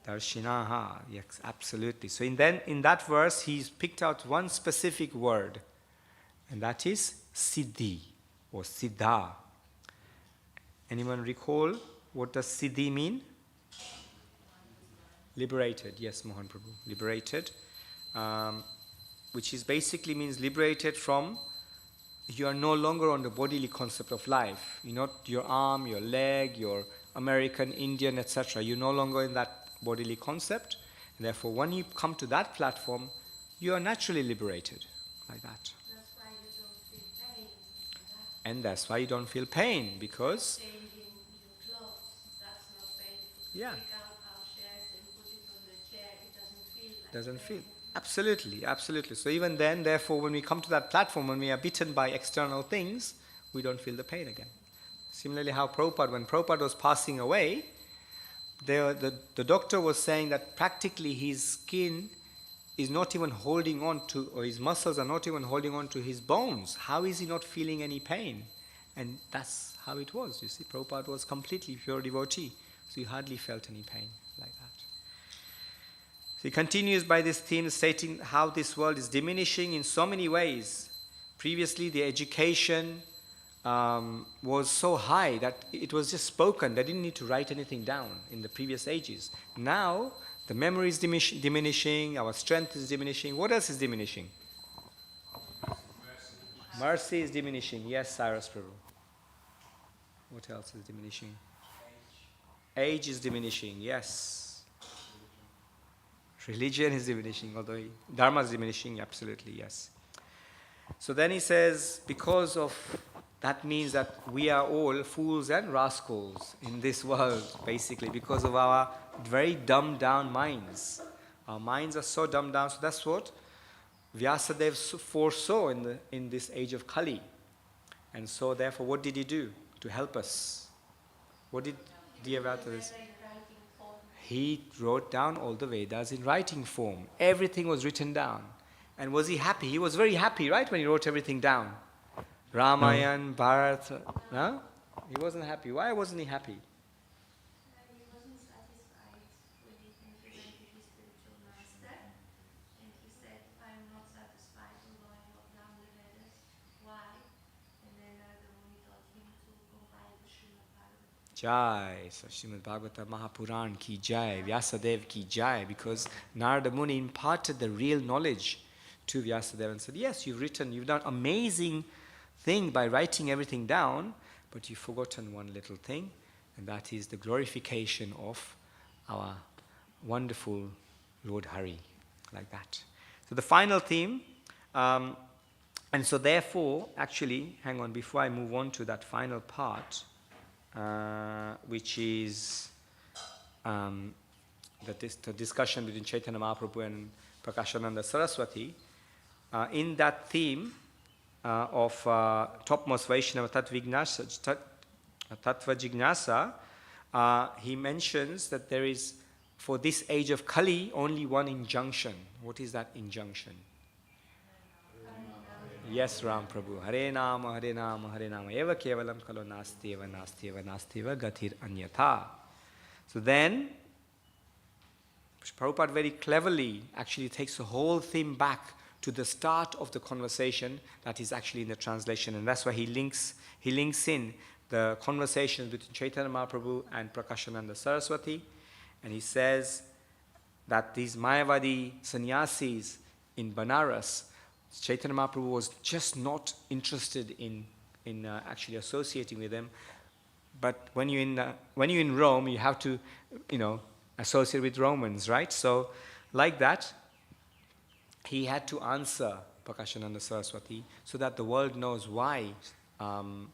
Darshinaha. Yes, absolutely. So in that verse, he's picked out one specific word, and that is Siddhi or Siddha. Anyone recall what does Siddhi mean? Liberated. Yes, Mohan Prabhu. Liberated. Which is basically means liberated from, you are no longer on the bodily concept of life. You're not your arm, your leg, your American, Indian, etc. You're no longer in that bodily concept. And therefore, when you come to that platform, you are naturally liberated. Like that.
That's why you don't feel pain.
And that's why you don't feel pain, because...
Changing your clothes, that's not painful.
Yeah.
Take out our shirts and put it on the chair, it doesn't feel like
Doesn't
pain.
feel. Absolutely, absolutely. So even then, therefore, when we come to that platform, when we are bitten by external things, we don't feel the pain again. Similarly, how when Prabhupada was passing away, the doctor was saying that practically his skin is not even holding on to, or his muscles are not even holding on to his bones. How is he not feeling any pain? And that's how it was. You see, Prabhupada was completely pure devotee, so he hardly felt any pain like that. So he continues by this theme, stating how this world is diminishing in so many ways. Previously, the education was so high that it was just spoken. They didn't need to write anything down in the previous ages. Now, the memory is diminishing, our strength is diminishing. What else is diminishing? Mercy is diminishing. Yes, Cyrus Prabhu. What else is diminishing? Age is diminishing. Yes. Religion is diminishing, although Dharma is diminishing, absolutely, yes. So then he says, because of that means that we are all fools and rascals in this world, basically, because of our very dumbed down minds. Our minds are so dumbed down, so that's what Vyasadeva foresaw in this age of Kali. And so therefore, what did he do to help us? What did dear Vyasadeva say? He wrote down all the Vedas in writing form. Everything was written down. And was he happy? He was very happy, right, when he wrote everything down. Ramayana, Bharata. No? He wasn't happy. Why wasn't he happy?
He wasn't satisfied with it when he went to his spiritual master. And he said, I'm not satisfied with going down the Vedas. Why? And then the Muni told him to compile the Srimad Bhagavatam.
Jai. So Srimad Bhagavata Mahapuran ki jai, Vyasadeva ki jai, because Narada Muni imparted the real knowledge to Vyasadeva and said, yes, you've done amazing thing by writing everything down, but you've forgotten one little thing, and that is the glorification of our wonderful Lord Hari, like that. So the final theme, and so therefore, actually, hang on, before I move on to that final part, which is the discussion between Chaitanya Mahaprabhu and Prakashananda Saraswati, in that theme of topmost Vaishnava Tat Tattva Jignasa, he mentions that there is, for this age of Kali, only one injunction. What is that injunction? Yes, Ram Prabhu. Hare Nama, Hare Nama, Hare Nama. Eva kevalam kalo nasti eva nasti eva nasti eva gatir anyatha. So then, Prabhupada very cleverly actually takes the whole thing back to the start of the conversation that is actually in the translation. And that's why he links in the conversations between Chaitanya Mahaprabhu and Prakashananda Saraswati. And he says that these Mayavadi sannyasis in Banaras, Chaitanya Mahaprabhu was just not interested in actually associating with them. But when you're in Rome, you have to, associate with Romans, right? So, like that, he had to answer Prakashananda Saraswati so that the world knows why Chaitanya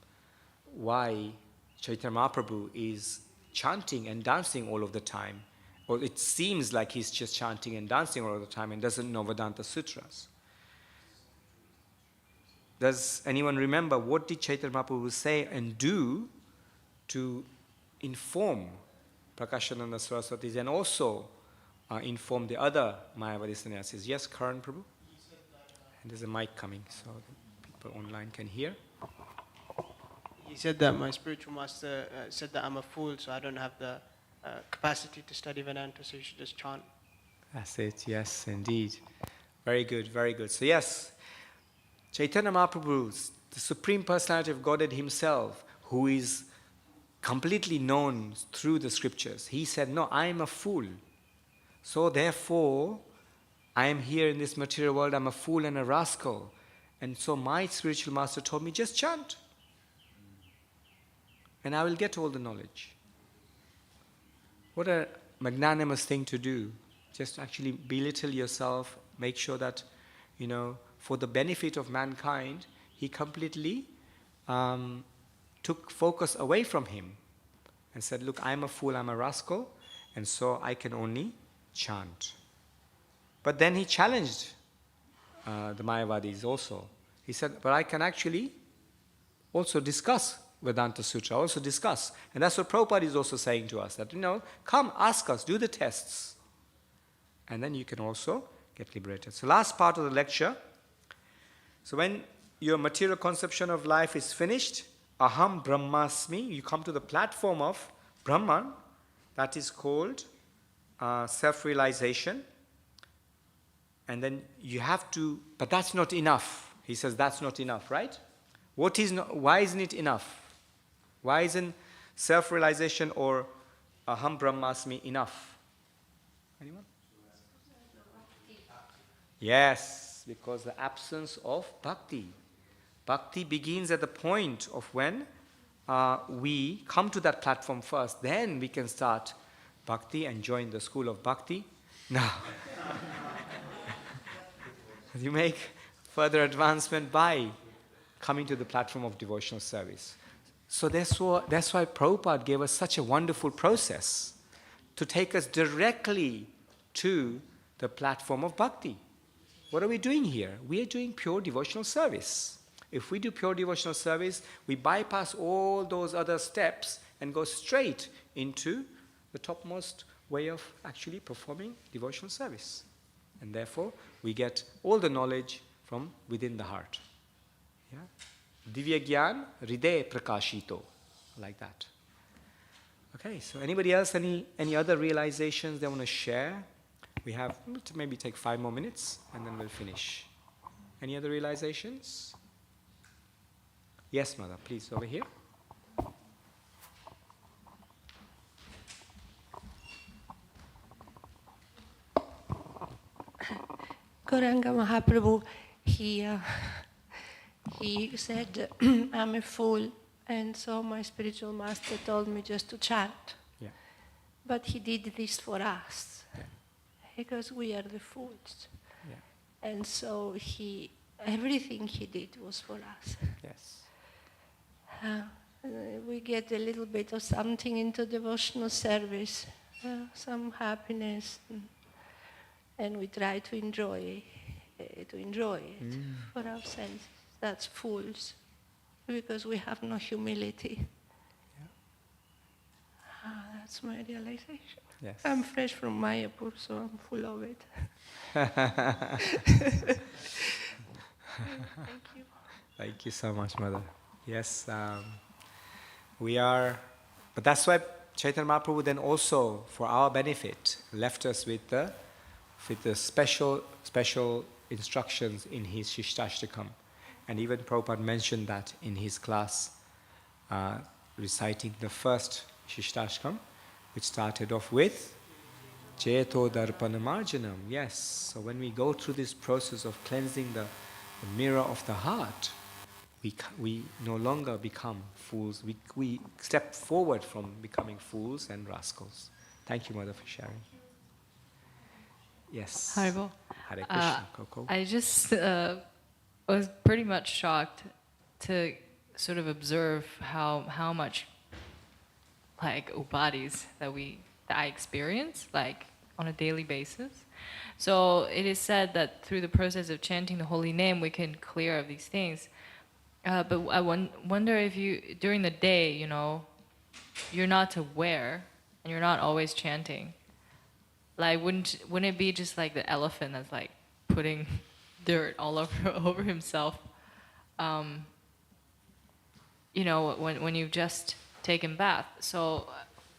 Mahaprabhu is chanting and dancing all of the time. Or it seems like he's just chanting and dancing all of the time and doesn't know Vedanta Sutras. Does anyone remember what did Chaitanya Mahaprabhu say and do to inform Prakashananda Saraswati and also inform the other Mayavadi sannyasis? Yes, Karan Prabhu? And there's a mic coming so the people online can hear.
He said that my spiritual master said that I'm a fool, so I don't have the capacity to study Vedanta, so you should just chant.
That's it, yes, indeed. Very good, very good. So yes, Chaitanya Mahaprabhu, the Supreme Personality of Godhead himself, who is completely known through the scriptures, he said, no, I am a fool. So therefore, I am here in this material world, I'm a fool and a rascal. And so my spiritual master told me, just chant. And I will get all the knowledge. What a magnanimous thing to do. Just actually belittle yourself, make sure that, for the benefit of mankind, he completely took focus away from him and said, look, I'm a fool, I'm a rascal, and so I can only chant. But then he challenged the Mayavadis also. He said, but I can actually also discuss Vedanta Sutra, also discuss. And that's what Prabhupada is also saying to us, that, come, ask us, do the tests. And then you can also get liberated. So last part of the lecture. So when your material conception of life is finished, Aham Brahmasmi, you come to the platform of Brahman, that is called self-realization. And then you have to, but that's not enough. He says that's not enough, right? Why isn't it enough? Why isn't self-realization or Aham Brahmasmi enough? Anyone? Yes, because the absence of bhakti. Bhakti begins at the point of when we come to that platform first. Then we can start bhakti and join the school of bhakti. Now, you make further advancement by coming to the platform of devotional service. So that's why Prabhupada gave us such a wonderful process to take us directly to the platform of bhakti. What are we doing here? We are doing pure devotional service. If we do pure devotional service, we bypass all those other steps and go straight into the topmost way of actually performing devotional service. And therefore, we get all the knowledge from within the heart. Yeah? Divya Gyan Hriday Prakashito. Like that. Okay, so anybody else, any other realizations they want to share? We have to maybe take 5 more minutes and then we'll finish. Any other realizations? Yes, Mother, please, over here.
Gauranga Mahaprabhu, he said, I'm a fool, and so my spiritual master told me just to chant.
Yeah.
But he did this for us, because we are the fools.
Yeah.
And so everything he did was for us.
Yes.
We get a little bit of something into devotional service, some happiness, and we try to enjoy it for our senses. That's fools, because we have no humility. That's my realization.
Yes.
I'm fresh from Mayapur, so I'm full of it. Thank you.
Thank you so much, Mother. Yes, we are, but that's why Chaitanya Mahaprabhu then also, for our benefit, left us with the special instructions in his Shishtastakam. And even Prabhupada mentioned that in his class, reciting the first Shishtastakam, which started off with Cheto Darpanamarjanam. Yes, so when we go through this process of cleansing the mirror of the heart, we no longer become fools. We step forward from becoming fools and rascals. Thank you, Mother, for sharing. Yes.
Haribol.
Hare Krishna, Coco.
I just was pretty much shocked to sort of observe how much like upadis that I experience like on a daily basis. So it is said that through the process of chanting the holy name, we can clear of these things. But I wonder if you, during the day, you know, you're not aware and you're not always chanting. Like, wouldn't it be just like the elephant that's like putting dirt all over himself? You know, when you've just taken bath. So,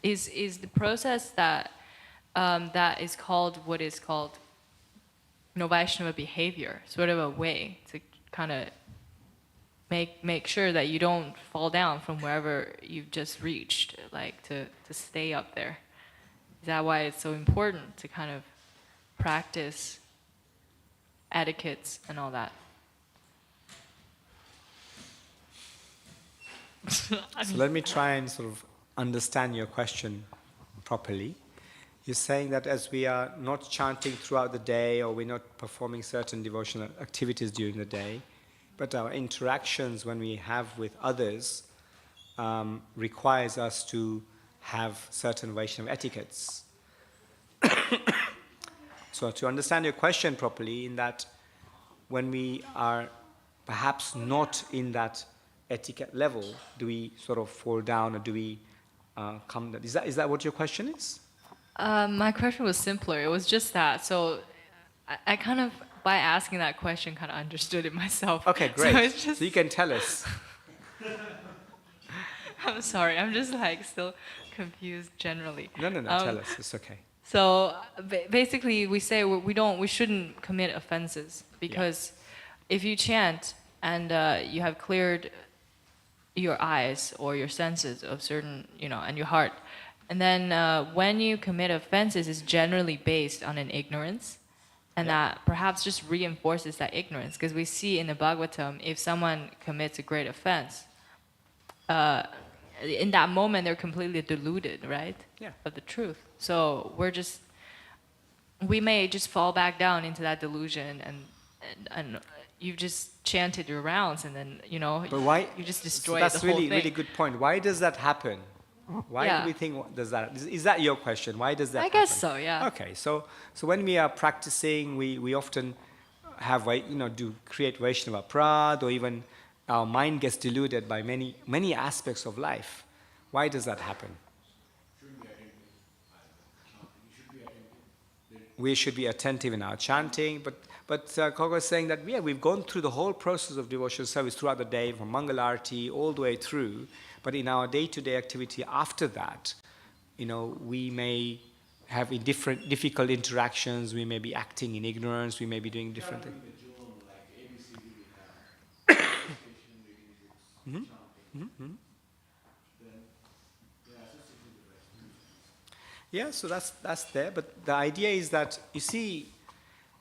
is the process that that is called what is called, you know, Vaishnava behavior, sort of a way to kind of make sure that you don't fall down from wherever you've just reached, like to stay up there. Is that why it's so important to kind of practice etiquettes and all that?
So let me try and sort of understand your question properly. You're saying that as we are not chanting throughout the day, or we're not performing certain devotional activities during the day, but our interactions when we have with others requires us to have certain Vaishnava etiquettes. So to understand your question properly, in that when we are perhaps not in that etiquette level, do we sort of fall down, or do we come down? Is that what your question is?
My question was simpler. It was just that. So I kind of, by asking that question, kind of understood it myself.
Okay, great.
So, it's just,
so you can tell us.
I'm sorry. I'm just like still confused generally.
No, tell us. It's okay.
So basically, we say we shouldn't commit offenses, because if you chant and you have cleared your eyes or your senses of certain, you know, and your heart, and then when you commit offenses, it's generally based on an ignorance, and that perhaps just reinforces that ignorance, because we see in the Bhagavatam, if someone commits a great offense, in that moment they're completely deluded, right?
Yeah.
Of the truth. So we may just fall back down into that delusion, and you've just chanted your rounds, and then, you know,
but why,
you just destroy
so that's
the whole
really,
thing.
really good point. Why does that happen? Why do we think does that? Is that your question? Why does that happen?
I guess so, yeah.
Okay, so when we are practicing, we often have, do create Vaishnava prad, or even our mind gets deluded by many aspects of life. Why does that happen? We should be attentive in our chanting, but Kogo is saying that we've gone through the whole process of devotional service throughout the day, from Mangalarti all the way through. But in our day-to-day activity after that, you know, we may have difficult interactions. We may be acting in ignorance. We may be doing different things. Yeah, so that's there. But the idea is that, you see,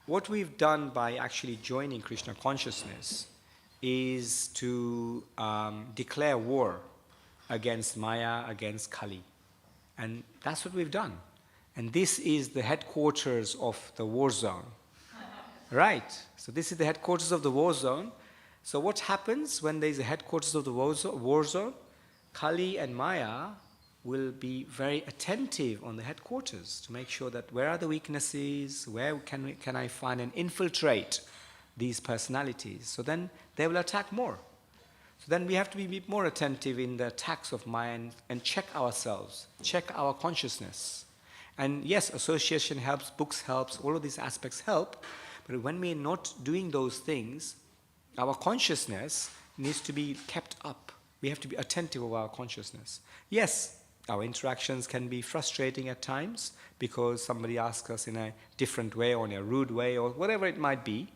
what we've done by actually joining Krishna consciousness is to declare war against Maya, against Kali. And that's what we've done. And this is the headquarters of the war zone. Right. So this is the headquarters of the war zone. So what happens when there's a headquarters of the war zone? Kali and Maya will be very attentive on the headquarters to make sure that where are the weaknesses, where can I find and infiltrate these personalities. So then they will attack more. So then we have to be more attentive in the attacks of mind and check ourselves, check our consciousness. And yes, association helps, books helps, all of these aspects help, but when we're not doing those things, our consciousness needs to be kept up. We have to be attentive of our consciousness. Yes, our interactions can be frustrating at times because somebody asks us in a different way or in a rude way or whatever it might be.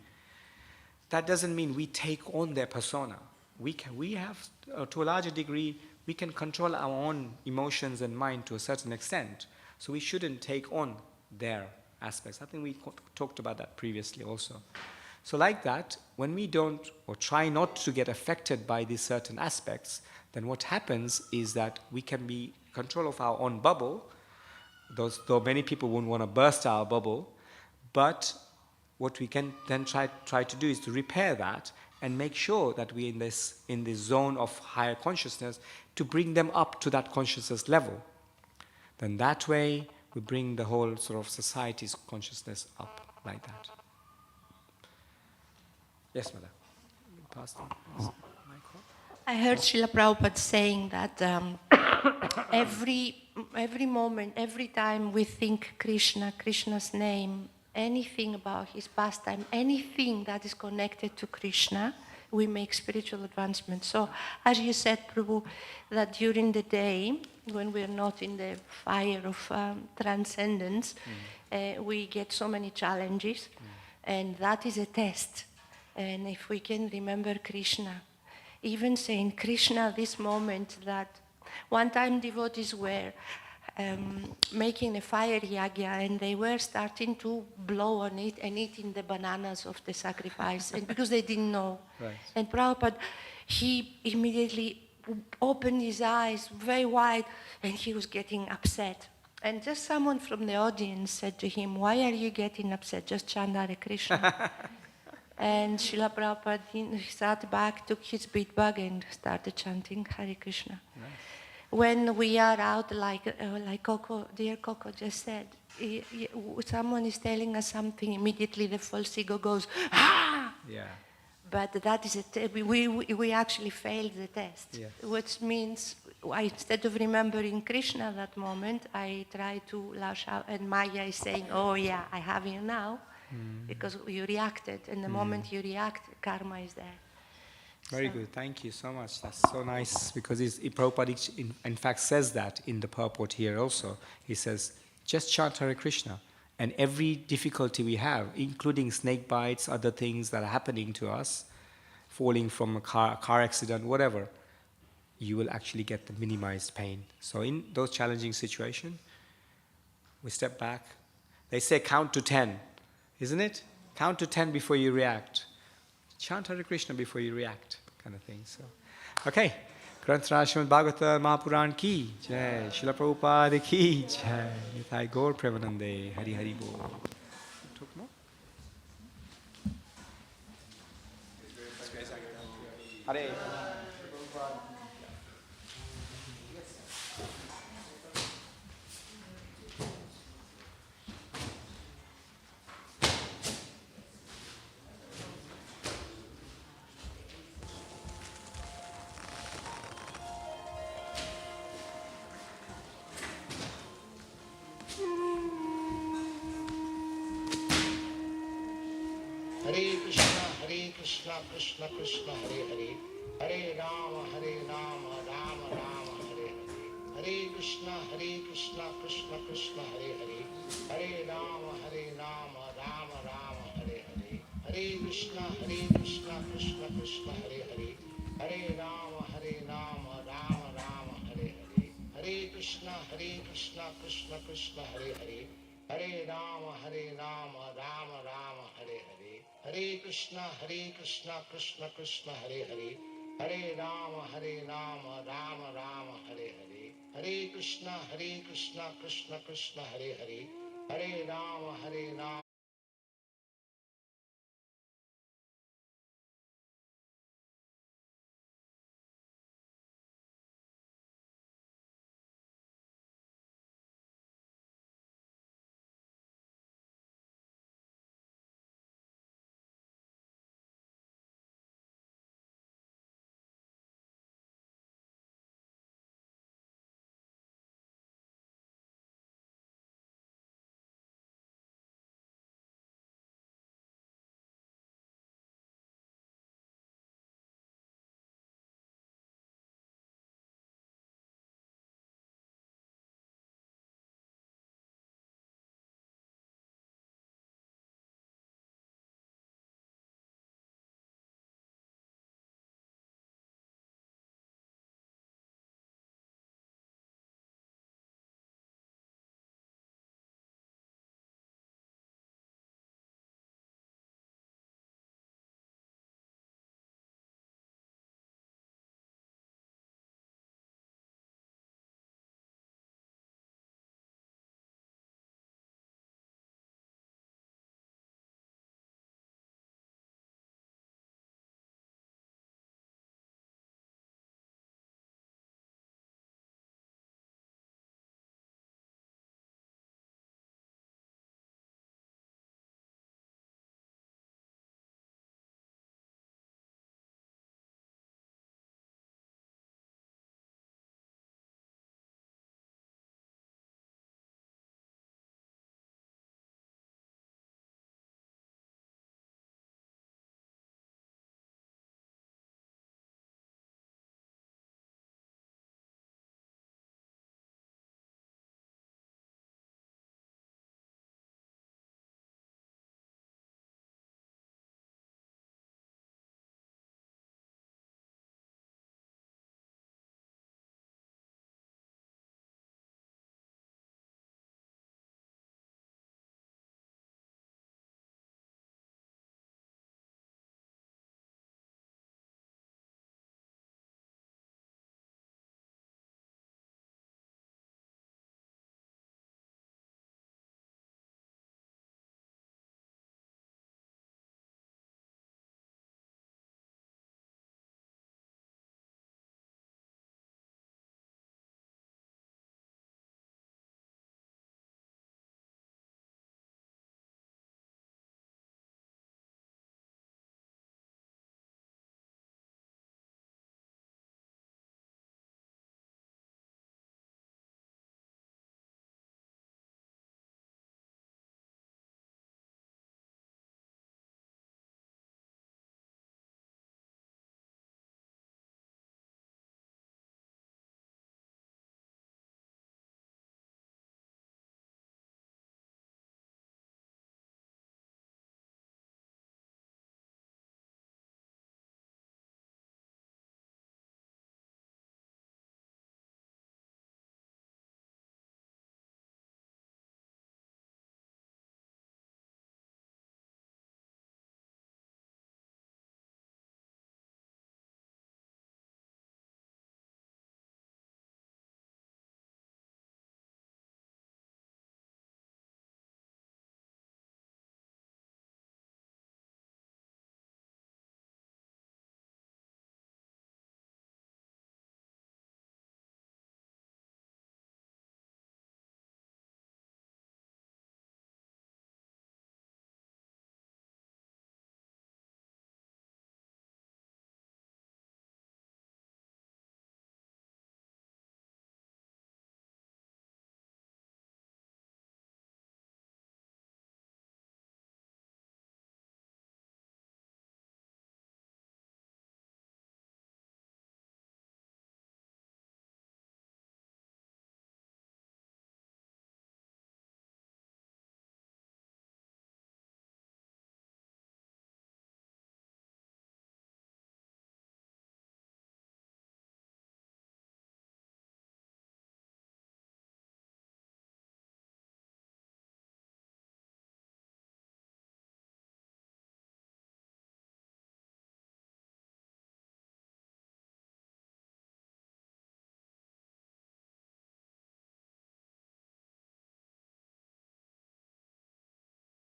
That doesn't mean we take on their persona. We have, to a larger degree, we can control our own emotions and mind to a certain extent. So we shouldn't take on their aspects. I think we talked about that previously also. So like that, when we don't or try not to get affected by these certain aspects, then what happens is that we can be in control of our own bubble, though many people wouldn't want to burst our bubble, but what we can then try to do is to repair that and make sure that we're in this zone of higher consciousness to bring them up to that consciousness level. Then that way we bring the whole sort of society's consciousness up like that. Yes, Mother. Pass the mic.
I heard Srila Prabhupada saying that every moment, every time we think Krishna, Krishna's name, anything about his pastime, anything that is connected to Krishna, we make spiritual advancement. So, as you said, Prabhu, that during the day, when we're not in the fire of transcendence, we get so many challenges, and that is a test. And if we can remember Krishna, even saying Krishna this moment, that one time devotees were making a fire yagya and they were starting to blow on it and eating the bananas of the sacrifice, and because they didn't know.
Right.
And Prabhupada, he immediately opened his eyes very wide and he was getting upset. And just someone from the audience said to him, "Why are you getting upset? Just chant Hare Krishna." And Srila Prabhupada, he sat back, took his bead bag and started chanting Hare Krishna. Nice. When we are out, like Coco, dear Coco just said, someone is telling us something, immediately the false ego goes, "Ah!"
Yeah.
But that is we actually failed the test,
Yeah.
which means instead of remembering Krishna at that moment, I try to lash out, and Maya is saying, "Oh yeah, I have you now," because you reacted, and the moment you react, karma is there.
Very good. Thank you so much. That's so nice, because Prabhupada in fact says that in the purport here also. He says, just chant Hare Krishna, and every difficulty we have, including snake bites, other things that are happening to us, falling from a car accident, whatever, you will actually get the minimized pain. So in those challenging situations, we step back. They say count to 10, isn't it? Count to 10 before you react. Chant Hare Krishna before you react, kind of thing. So, okay. Granth Srimad Bhagavata Mahapuran ki jai, Srila Prabhupada ki jai, Nitai Gaur Premanande, Hari Hari Bol. Talk more? Hare.
Krishna, Krishna Krishna, Hare Hare, Hare Rama, Rama Rama, Hare Hare, Hare Krishna, Krishna Krishna, Hare Hare, Hare Rama, Rama Rama, Hare Hare, Hare Krishna, Krishna Krishna, Hare Hare, Hare Rama, Rama Rama, Hare Hare, Hare Krishna, Krishna Krishna, Hare Hare, Hare Rama, Rama Rama, Hare Hare, Hare Krishna, Krishna Krishna, Hare Hare, Hare Rama, Rama Rama, Hare Hare, Hare Krishna, Krishna Krishna, Hare Hare, Hare Rama,